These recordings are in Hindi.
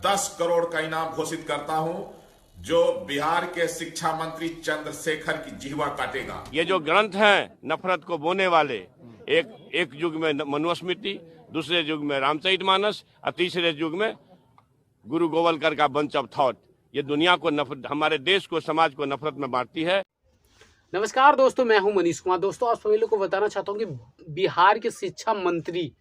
10 करोड़ का इनाम घोषित करता हूं, जो बिहार के शिक्षा मंत्री चंद्रशेखर की जिह्वा काटेगा। ये जो ग्रंथ हैं नफरत को बोने वाले, एक युग में मनुस्मृति, दूसरे युग में रामचरितमानस और तीसरे युग में गुरु गोवलकर का बंच ऑफ थॉट, ये दुनिया को नफरत, हमारे देश को, समाज को नफरत में बांटती है। नमस्कार दोस्तों, मैं हूं मनीष कुमार। दोस्तों, आप सभी लोग को बताना चाहता हूं कि बिहार के शिक्षा मंत्री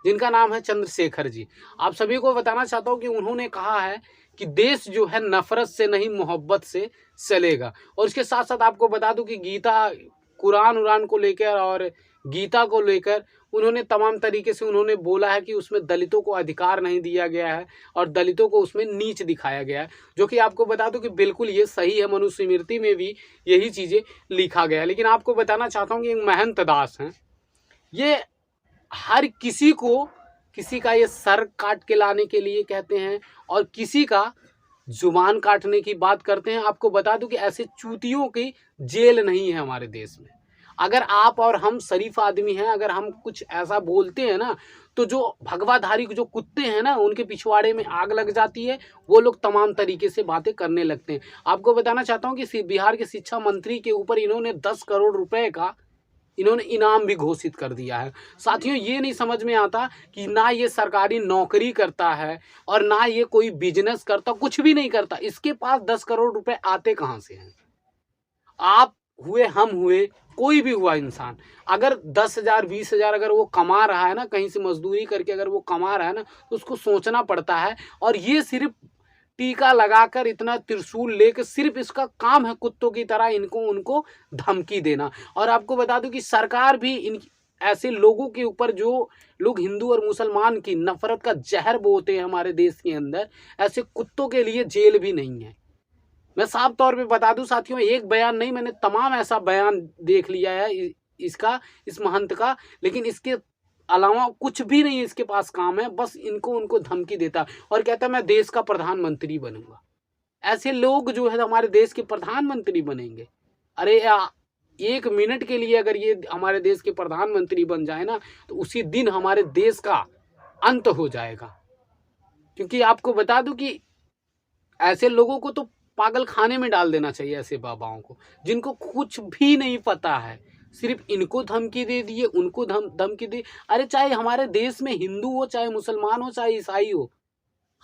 जिनका नाम है चंद्रशेखर जी, आप सभी को बताना चाहता हूं कि उन्होंने कहा है कि देश जो है नफरत से नहीं मोहब्बत से चलेगा। और इसके साथ साथ आपको बता दूं कि गीता, कुरान को लेकर और गीता को लेकर उन्होंने तमाम तरीके से उन्होंने बोला है कि उसमें दलितों को अधिकार नहीं दिया गया है और दलितों को उसमें नीच दिखाया गया है, जो कि आपको बता दूं कि बिल्कुल ये सही है। मनुस्मृति में भी यही चीज़ें लिखा गया है। लेकिन आपको बताना चाहता हूँ कि एक महंत दास हैं, ये हर किसी को, किसी का ये सर काट के लाने के लिए कहते हैं और किसी का जुबान काटने की बात करते हैं। आपको बता दूं कि ऐसे चूतियों की जेल नहीं है हमारे देश में। अगर आप और हम शरीफ आदमी हैं, अगर हम कुछ ऐसा बोलते हैं ना, तो जो भगवाधारी जो कुत्ते हैं ना, उनके पिछवाड़े में आग लग जाती है। वो लोग तमाम तरीके से बातें करने लगते हैं। आपको बताना चाहता हूँ कि बिहार के शिक्षा मंत्री के ऊपर इन्होंने 10 करोड़ रुपए का इनाम भी घोषित कर दिया है। साथियों, ये नहीं समझ में आता कि ना ये सरकारी नौकरी करता है और ना ये कोई बिजनेस करता, कुछ भी नहीं करता। इसके पास 10 करोड़ रुपए आते कहाँ से हैं? आप हुए, हम हुए, कोई भी हुआ इंसान, अगर 10,000 20,000 अगर वो कमा रहा है ना, कहीं से मजदूरी करके अगर वो कमा रहा है ना, तो उसको सोचना पड़ता है। और ये सिर्फ टीका लगाकर, इतना त्रिशूल लेकर, सिर्फ इसका काम है कुत्तों की तरह इनको उनको धमकी देना। और आपको बता दूं कि सरकार भी इन ऐसे लोगों के ऊपर, जो लोग हिंदू और मुसलमान की नफरत का जहर बोते हैं हमारे देश के अंदर, ऐसे कुत्तों के लिए जेल भी नहीं है। मैं साफ तौर पे बता दूं साथियों, एक बयान नहीं, मैंने तमाम ऐसा बयान देख लिया है इस महंत का, लेकिन इसके अलावा कुछ भी नहीं इसके पास काम है। बस उनको धमकी देता और कहता है मैं देश का प्रधानमंत्री बनूंगा। ऐसे लोग जो है हमारे देश के प्रधानमंत्री बनेंगे? अरे 1 मिनट के लिए अगर ये हमारे देश के प्रधानमंत्री बन जाए ना, तो उसी दिन हमारे देश का अंत हो जाएगा। क्योंकि आपको बता दूं कि ऐसे लोगों को तो पागल खाने में डाल देना चाहिए, ऐसे बाबाओं को जिनको कुछ भी नहीं पता है, सिर्फ इनको धमकी दे दिए, उनको धमकी दी। अरे चाहे हमारे देश में हिंदू हो, चाहे मुसलमान हो, चाहे ईसाई हो,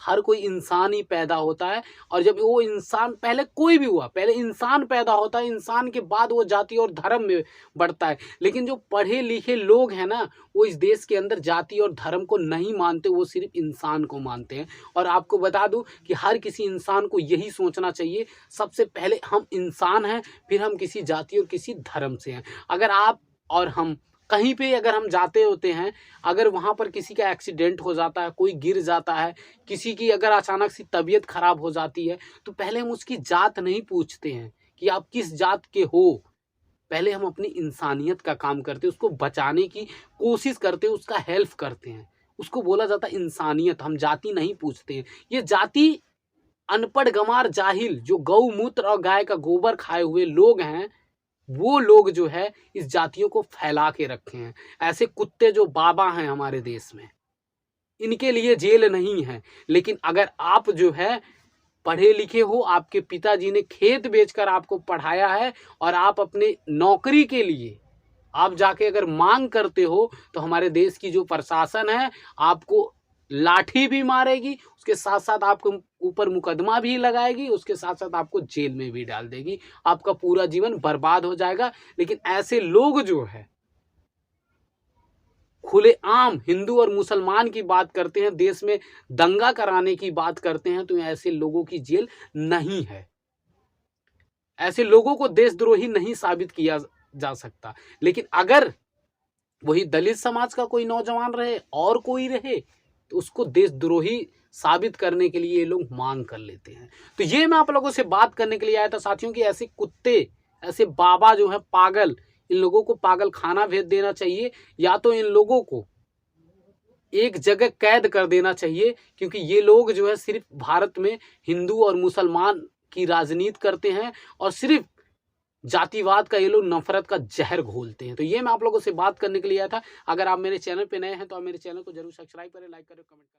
हर कोई इंसान ही पैदा होता है। और जब वो इंसान, पहले कोई भी हुआ, पहले इंसान पैदा होता है, इंसान के बाद वो जाति और धर्म में बढ़ता है। लेकिन जो पढ़े लिखे लोग हैं ना, वो इस देश के अंदर जाति और धर्म को नहीं मानते, वो सिर्फ इंसान को मानते हैं। और आपको बता दूं कि हर किसी इंसान को यही सोचना चाहिए, सबसे पहले हम इंसान हैं, फिर हम किसी जाति और किसी धर्म से हैं। अगर आप और हम कहीं पे अगर हम जाते होते हैं, अगर वहाँ पर किसी का एक्सीडेंट हो जाता है, कोई गिर जाता है, किसी की अगर अचानक से तबीयत खराब हो जाती है, तो पहले हम उसकी जात नहीं पूछते हैं कि आप किस जात के हो। पहले हम अपनी इंसानियत का काम करते हैं, उसको बचाने की कोशिश करते हैं, उसका हेल्प करते हैं। उसको बोला जाता है इंसानियत। हम जाति नहीं पूछते हैं। ये जाति अनपढ़, गंवार, जाहिल, जो गौमूत्र और गाय का गोबर खाए हुए लोग हैं, वो लोग जो है इस जातियों को फैला के रखे हैं। ऐसे कुत्ते जो बाबा हैं हमारे देश में, इनके लिए जेल नहीं है। लेकिन अगर आप जो है पढ़े लिखे हो, आपके पिताजी ने खेत बेचकर आपको पढ़ाया है और आप अपने नौकरी के लिए आप जाके अगर मांग करते हो, तो हमारे देश की जो प्रशासन है आपको लाठी भी मारेगी, उसके साथ साथ आपको ऊपर मुकदमा भी लगाएगी, उसके साथ साथ आपको जेल में भी डाल देगी। आपका पूरा जीवन बर्बाद हो जाएगा। लेकिन ऐसे लोग जो है खुलेआम हिंदू और मुसलमान की बात करते हैं, देश में दंगा कराने की बात करते हैं, तो ऐसे लोगों की जेल नहीं है। ऐसे लोगों को देशद्रोही नहीं साबित किया जा सकता। लेकिन अगर वही दलित समाज का कोई नौजवान रहे और कोई रहे, तो उसको देशद्रोही साबित करने के लिए ये लोग मांग कर लेते हैं। तो ये मैं आप लोगों से बात करने के लिए आया था साथियों कि ऐसे कुत्ते, ऐसे बाबा जो है पागल, इन लोगों को पागल खाना भेज देना चाहिए, या तो इन लोगों को एक जगह कैद कर देना चाहिए। क्योंकि ये लोग जो है सिर्फ भारत में हिंदू और मुसलमान की राजनीति करते हैं और सिर्फ जातिवाद का ये लोग नफरत का जहर घोलते हैं। तो ये मैं आप लोगों से बात करने के लिए आया था। अगर आप मेरे चैनल पे नए हैं तो आप मेरे चैनल को जरूर सब्सक्राइब करें, लाइक करें, कमेंट करें।